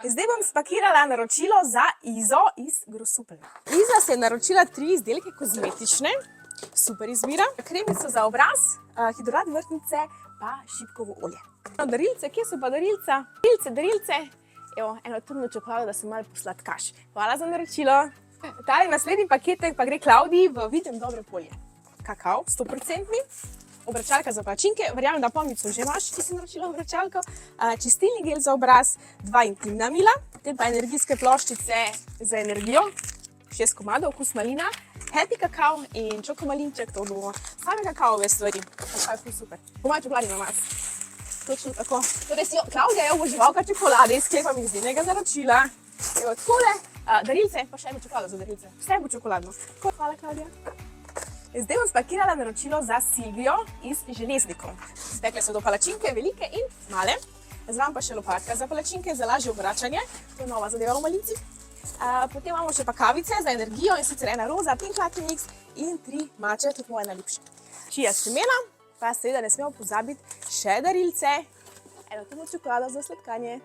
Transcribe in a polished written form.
Zdaj bom spakirala naročilo za Izo iz Grosupeljna. Iza se je naročila 3 izdelke kozmetične, super izbira. Kremico za obraz, hidrolat vrtnice pa šipkovo olje. Darilce, kje so pa darilca? Darilce. Evo, eno turno čokolado, da se malo posladkaš. Hvala za naročilo. Tale naslednji paketek pa gre Klaudiji v Vidim dobro polje. Kakao, 100%. Obračalka za palačinke, verjamem, da pomico že imaš, če si naročila obračalko. Čistilni gel za obraz, 2 intimna mila, potem pa energijske ploščice za energijo, 6 komadov, okus malina, happy kakao in čokomalinček, to bo same kakaove stvari. Kakao je ful super. Po moji čokoladi imam jaz. Točno tako. Torej si Klaudija je oboževalka čokolade in sklepam iz njenega naročila. Evo takole, darilce, pa še eno čokolado za darilce. Vse bo čokoladno. Hvala, Klaudija. Zdaj bom spakirala naročilo za Silvijo iz Železnikov. Spekle so do palačinke, velike in male. Zraven pa še lopatka za palačinke, za lažje obračanje. To je nova zadeva v malici. Potem imamo še pa kavice za energijo in sicer ena roza, pink latte mix in 3 mače, tudi moje najljubše. Čija semena, pa seveda ne smemo pozabiti še darilce. Eno turno čokolado za sladkanje.